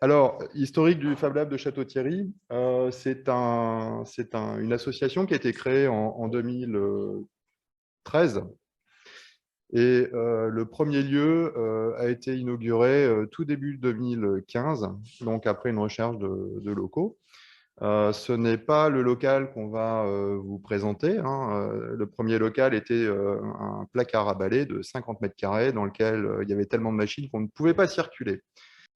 Alors, historique du Fab Lab de Château-Thierry, une association qui a été créée en 2013 et le premier lieu a été inauguré tout début 2015, donc après une recherche de locaux. Ce n'est pas le local qu'on va vous présenter, hein. Le premier local était un placard à balai de 50 mètres carrés dans lequel il y avait tellement de machines qu'on ne pouvait pas circuler.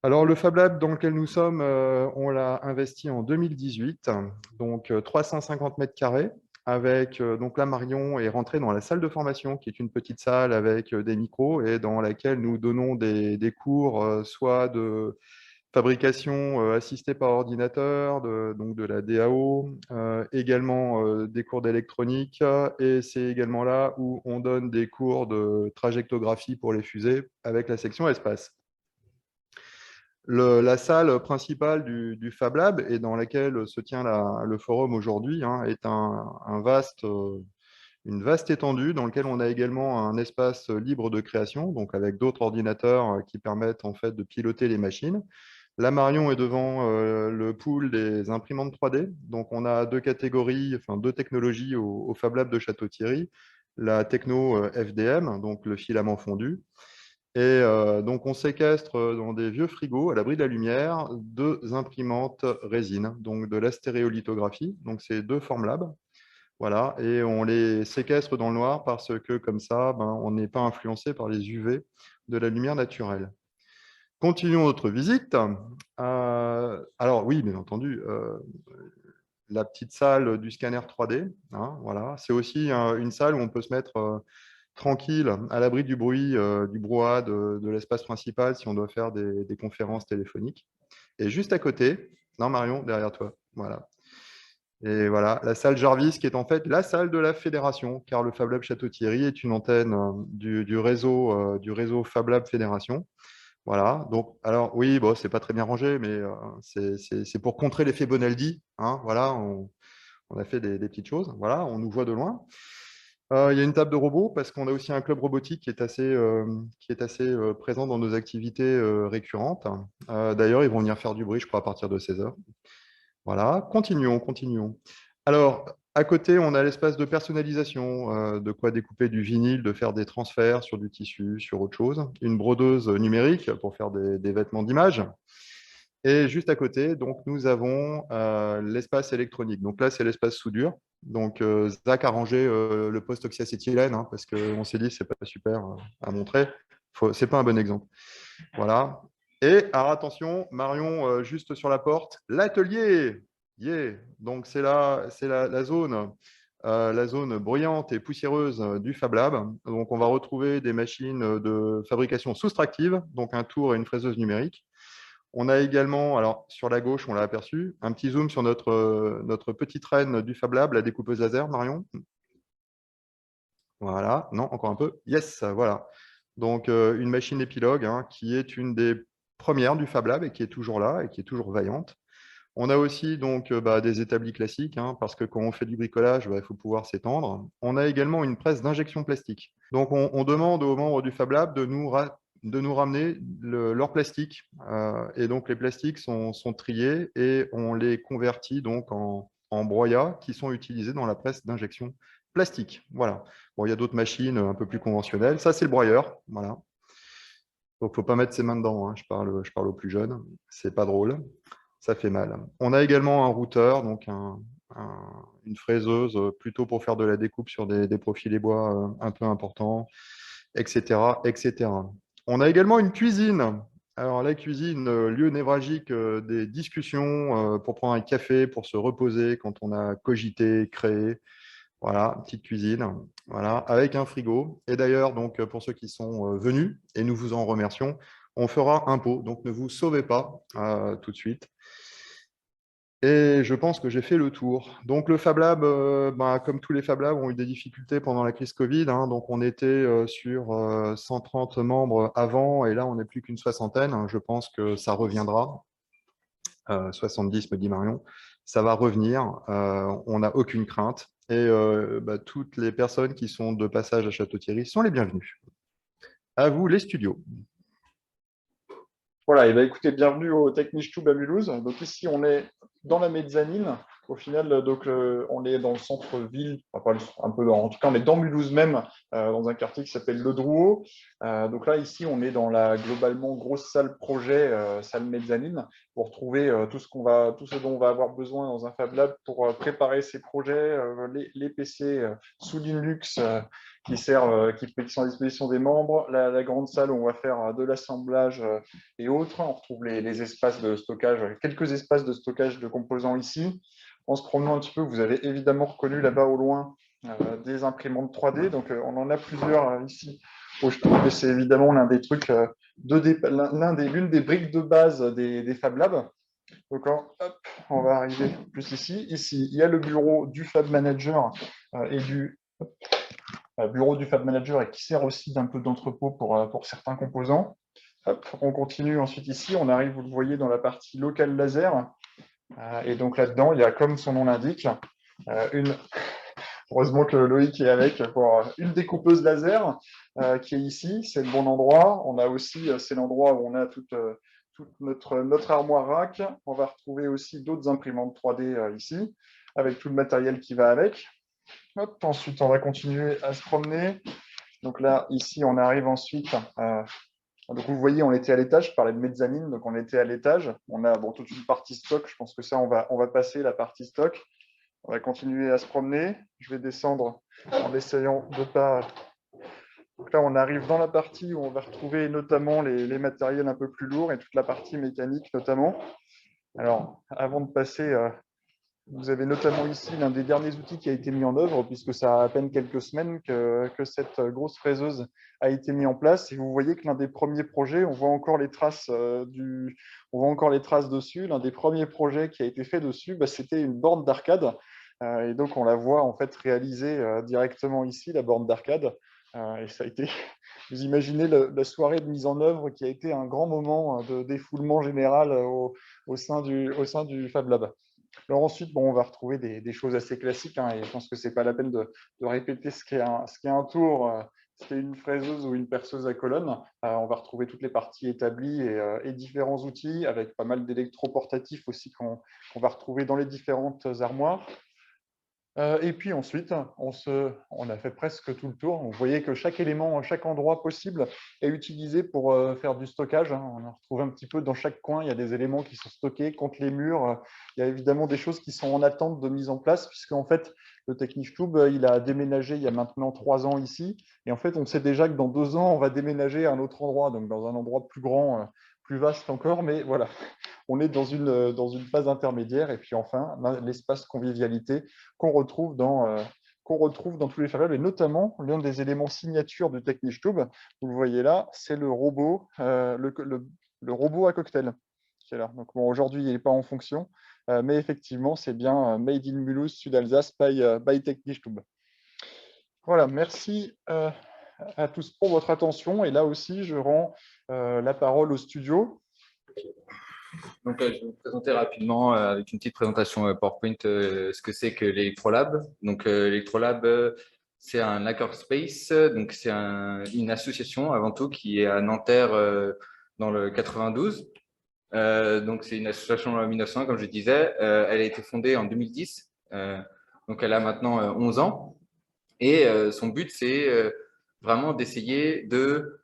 Alors, le Fab Lab dans lequel nous sommes, on l'a investi en 2018, donc 350 mètres carrés, avec, donc là, Marion est rentrée dans la salle de formation, qui est une petite salle avec des micros et dans laquelle nous donnons des cours, soit de fabrication assistée par ordinateur, donc de la DAO, également des cours d'électronique, et c'est également là où on donne des cours de trajectographie pour les fusées avec la section espace. La salle principale du Fab Lab et dans laquelle se tient le forum aujourd'hui, hein, est une vaste étendue dans laquelle on a également un espace libre de création, donc avec d'autres ordinateurs qui permettent en fait de piloter les machines. Là, Marion est devant le pool des imprimantes 3D. Donc, on a deux catégories, enfin deux technologies au Fab Lab de Château-Thierry. La techno FDM, donc le filament fondu, et donc, on séquestre dans des vieux frigos, à l'abri de la lumière, deux imprimantes résine, donc de la stéréolithographie. Donc, c'est deux Formlab. Voilà, et on les séquestre dans le noir parce que, comme ça, ben, on n'est pas influencé par les UV de la lumière naturelle. Continuons notre visite. Alors, oui, bien entendu, la petite salle du scanner 3D. Hein, voilà. C'est aussi une salle où on peut se mettre tranquille, à l'abri du bruit, du brouhaha de l'espace principal si on doit faire des conférences téléphoniques. Et juste à côté, non Marion, derrière toi, voilà. Et voilà, la salle Jarvis qui est en fait la salle de la fédération, car le Fab Lab Château-Thierry est une antenne du réseau Fab Lab Fédération. Voilà, donc, alors oui, bon, c'est pas très bien rangé, mais c'est pour contrer l'effet Bonaldi. Hein, voilà, on a fait des petites choses. Voilà, on nous voit de loin. Il y a une table de robots parce qu'on a aussi un club robotique qui est assez présent dans nos activités récurrentes. D'ailleurs, ils vont venir faire du bruit, je crois, à partir de 16 heures. Voilà, continuons. Alors, à côté, on a l'espace de personnalisation, de quoi découper du vinyle, de faire des transferts sur du tissu, sur autre chose. Une brodeuse numérique pour faire des vêtements d'image. Et juste à côté, donc, nous avons l'espace électronique. Donc là, c'est l'espace soudure. Donc, Zach a rangé le poste oxyacétylène hein, parce qu'on s'est dit c'est pas super à montrer. C'est pas un bon exemple. Voilà. Et alors attention, Marion, juste sur la porte, l'atelier. Yeah. Donc c'est la zone bruyante et poussiéreuse du Fab Lab. Donc on va retrouver des machines de fabrication soustractive, donc un tour et une fraiseuse numérique. On a également, alors sur la gauche, on l'a aperçu, un petit zoom sur notre petite reine du Fab Lab, la découpeuse laser, Marion. Voilà, non, encore un peu. Yes, voilà. Donc, une machine épilogue hein, qui est une des premières du Fab Lab et qui est toujours là et qui est toujours vaillante. On a aussi donc des établis classiques, hein, parce que quand on fait du bricolage, il faut pouvoir s'étendre. On a également une presse d'injection plastique. Donc, on demande aux membres du Fab Lab de nous ramener leur plastique. Et donc, les plastiques sont triés et on les convertit donc en broyats qui sont utilisés dans la presse d'injection plastique. Voilà. Bon, il y a d'autres machines un peu plus conventionnelles. Ça, c'est le broyeur. Voilà. Donc, il ne faut pas mettre ses mains dedans. Hein. Je parle aux plus jeunes. C'est pas drôle. Ça fait mal. On a également un routeur, donc une fraiseuse plutôt pour faire de la découpe sur des profilés bois un peu importants, etc., etc. On a également une cuisine. Alors, la cuisine, lieu névralgique des discussions pour prendre un café, pour se reposer quand on a cogité, créé. Voilà, petite cuisine, voilà, avec un frigo. Et d'ailleurs, donc, pour ceux qui sont venus, et nous vous en remercions, on fera un pot. Donc, ne vous sauvez pas tout de suite. Et je pense que j'ai fait le tour. Donc, le Fab Lab, comme tous les Fab Labs, ont eu des difficultés pendant la crise Covid. Hein. Donc, on était sur 130 membres avant, et là, on n'est plus qu'une soixantaine. Hein. Je pense que ça reviendra. 70, me dit Marion. Ça va revenir. On n'a aucune crainte. Et toutes les personnes qui sont de passage à Château-Thierry sont les bienvenues. À vous, les studios. Voilà, et bien écoutez, bienvenue au TechnischTube à Mulhouse. Donc ici, on est dans la mezzanine. Au final, donc, on est dans le centre-ville, enfin, un peu en tout cas, on est dans Mulhouse même, dans un quartier qui s'appelle Le Drouot. Donc là, ici, on est dans la globalement grosse salle projet, salle mezzanine, pour trouver tout ce dont on va avoir besoin dans un Fab Lab pour préparer ces projets, les PC sous Linux qui sont à disposition des membres, la grande salle où on va faire de l'assemblage et autres. On retrouve les espaces de stockage, quelques espaces de stockage de composants ici. En se promenant un petit peu, vous avez évidemment reconnu là-bas au loin des imprimantes 3D. Donc, on en a plusieurs ici au stand, et c'est évidemment l'un des trucs, l'une des briques de base des Fab Labs. Donc, hop, on va arriver plus ici. Ici, il y a le bureau du Fab Manager et du bureau du Fab Manager et qui sert aussi d'un peu d'entrepôt pour certains composants. Hop, on continue ensuite ici, on arrive, vous le voyez, dans la partie local laser. Et donc là-dedans, il y a, comme son nom l'indique, une. Heureusement que Loïc est avec pour une découpeuse laser qui est ici. C'est le bon endroit. On a aussi, c'est l'endroit où on a toute notre armoire rack. On va retrouver aussi d'autres imprimantes 3D ici, avec tout le matériel qui va avec. Hop, ensuite, on va continuer à se promener. Donc là, ici, on arrive ensuite. Donc vous voyez, on était à l'étage. Je parlais de mezzanine, donc on était à l'étage. On a toute une partie stock. Je pense que ça, on va passer la partie stock. On va continuer à se promener. Je vais descendre en essayant de pas. Donc là, on arrive dans la partie où on va retrouver notamment les matériels un peu plus lourds et toute la partie mécanique notamment. Alors, avant de passer vous avez notamment ici l'un des derniers outils qui a été mis en œuvre, puisque ça a à peine quelques semaines que cette grosse fraiseuse a été mise en place. Et vous voyez que l'un des premiers projets, on voit encore les traces, on voit encore les traces dessus. L'un des premiers projets qui a été fait dessus, c'était une borne d'arcade. Et donc, on la voit en fait réalisée directement ici, la borne d'arcade. Et ça a été, vous imaginez la soirée de mise en œuvre qui a été un grand moment de défoulement général au sein du Fab Lab. Alors ensuite, on va retrouver des choses assez classiques, hein, et je pense que ce n'est pas la peine de répéter ce qu'est un tour, ce qu'est une fraiseuse ou une perceuse à colonne. On va retrouver toutes les parties établies et différents outils, avec pas mal d'électroportatifs aussi qu'on va retrouver dans les différentes armoires. Et puis ensuite, on a fait presque tout le tour. Vous voyez que chaque élément, chaque endroit possible est utilisé pour faire du stockage, hein. On en retrouve un petit peu dans chaque coin. Il y a des éléments qui sont stockés contre les murs. Il y a évidemment des choses qui sont en attente de mise en place, puisque en fait, le TechnischTube, il a déménagé il y a maintenant 3 ans ici. Et en fait, on sait déjà que dans 2 ans, on va déménager à un autre endroit, donc dans un endroit plus grand, plus vaste encore. Mais voilà, on est dans une phase intermédiaire. Et puis enfin, l'espace convivialité qu'on retrouve dans tous les Fab Labs, et notamment l'un des éléments signature du TechnischTube, vous le voyez là, c'est le robot, le robot à cocktail qui est là. Donc bon, aujourd'hui, il n'est pas en fonction, mais effectivement, c'est bien Made in Mulhouse, Sud-Alsace, by TechnischTube. Voilà, merci à tous pour votre attention. Et là aussi, je rends la parole au studio. Donc, je vais vous présenter rapidement, avec une petite présentation PowerPoint, ce que c'est que l'Electrolab. Donc, l'Electrolab, c'est un hackerspace. Donc, c'est une association avant tout qui est à Nanterre dans le 92. Donc, c'est une association en 1900, comme je disais. Elle a été fondée en 2010. Donc, elle a maintenant 11 ans. Et son but, c'est vraiment d'essayer de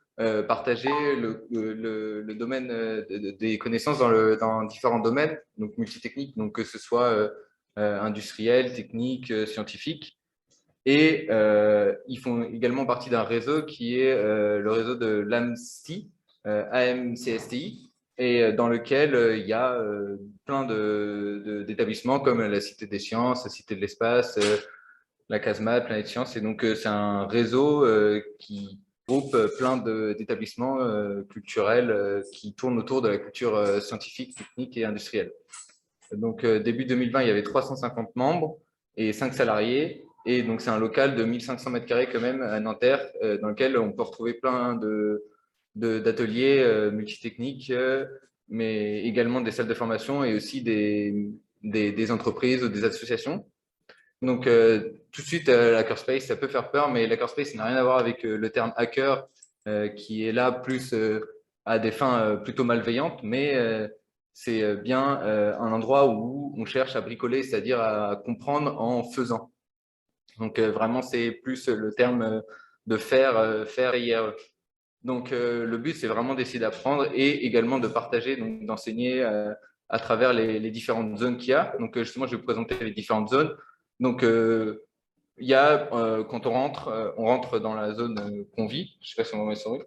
partager le domaine des connaissances dans différents domaines, donc multitechniques, donc que ce soit industriel, technique, scientifique. Et ils font également partie d'un réseau qui est le réseau de l'AMSTI, AMCSTI, et dans lequel il y a plein d'établissements comme la Cité des Sciences, la Cité de l'Espace, la casemate, Planète Science. Et donc, c'est un réseau qui groupe plein d'établissements culturels qui tournent autour de la culture scientifique, technique et industrielle. Donc, début 2020, il y avait 350 membres et 5 salariés. Et donc, c'est un local de 1500 mètres carrés quand même à Nanterre, dans lequel on peut retrouver plein d'ateliers multitechniques, mais également des salles de formation et aussi des entreprises ou des associations. Donc, tout de suite, l'hackerspace, ça peut faire peur, mais l'hackerspace n'a rien à voir avec le terme hacker, qui est là plus à des fins plutôt malveillantes, mais c'est bien un endroit où on cherche à bricoler, c'est-à-dire à comprendre en faisant. Donc vraiment, c'est plus le terme de faire IRE. Donc le but, c'est vraiment d'essayer d'apprendre et également de partager, donc d'enseigner à travers les différentes zones qu'il y a. Donc justement, je vais vous présenter les différentes zones. Donc il y a, quand on rentre dans la zone convie. Je ne sais pas si on va mettre sur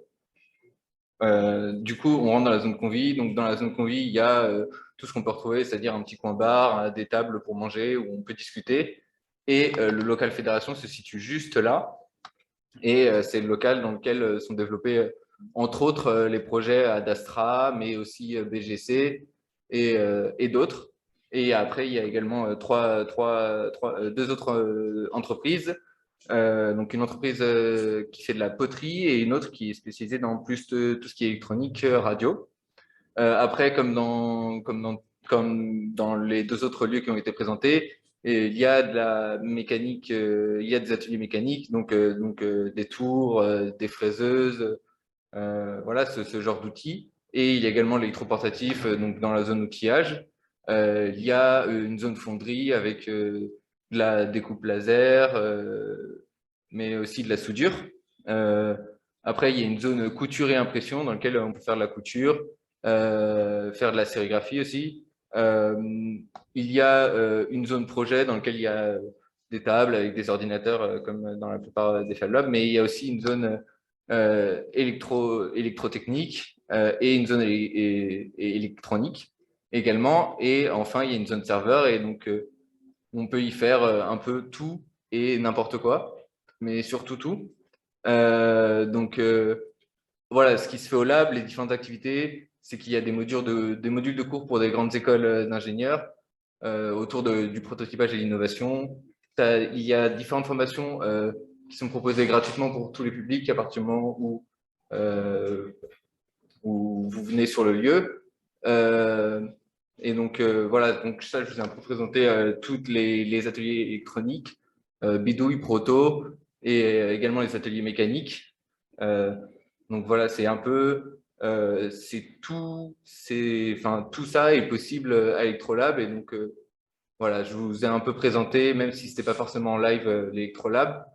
du coup, on rentre dans la zone convie. Donc, dans la zone convie, il y a tout ce qu'on peut retrouver, c'est-à-dire un petit coin bar, des tables pour manger où on peut discuter. Et le local fédération se situe juste là. Et c'est le local dans lequel sont développés, entre autres, les projets d'Astra, mais aussi BGC et d'autres. Et après, il y a également deux autres entreprises. Donc une entreprise qui fait de la poterie et une autre qui est spécialisée dans plus de tout ce qui est électronique, radio. Après, comme dans les deux autres lieux qui ont été présentés, et il y a de la mécanique, il y a des ateliers mécaniques, donc des tours, des fraiseuses, voilà ce genre d'outils. Et il y a également l'électroportatif, donc dans la zone outillage. Il y a une zone fonderie avec de la découpe laser, mais aussi de la soudure. Après, il y a une zone couture et impression dans laquelle on peut faire de la couture, faire de la sérigraphie aussi. Il y a une zone projet dans laquelle il y a des tables avec des ordinateurs comme dans la plupart des Fab Labs, mais il y a aussi une zone électrotechnique et une zone électronique également. Et enfin, il y a une zone serveur et donc on peut y faire un peu tout et n'importe quoi, mais surtout tout. Donc voilà, ce qui se fait au lab, les différentes activités, c'est qu'il y a des modules de cours pour des grandes écoles d'ingénieurs autour du prototypage et l'innovation. Il y a différentes formations qui sont proposées gratuitement pour tous les publics à partir du moment euh, où vous venez sur le lieu. Et donc voilà, donc ça, je vous ai un peu présenté tous les ateliers électroniques, bidouille, proto, et également les ateliers mécaniques. Donc voilà, c'est un peu, enfin, tout ça est possible à Electrolab. Et donc voilà, je vous ai un peu présenté, même si ce n'était pas forcément en live, l'Electrolab,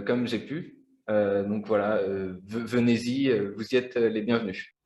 comme j'ai pu. Donc voilà, venez-y, vous y êtes les bienvenus.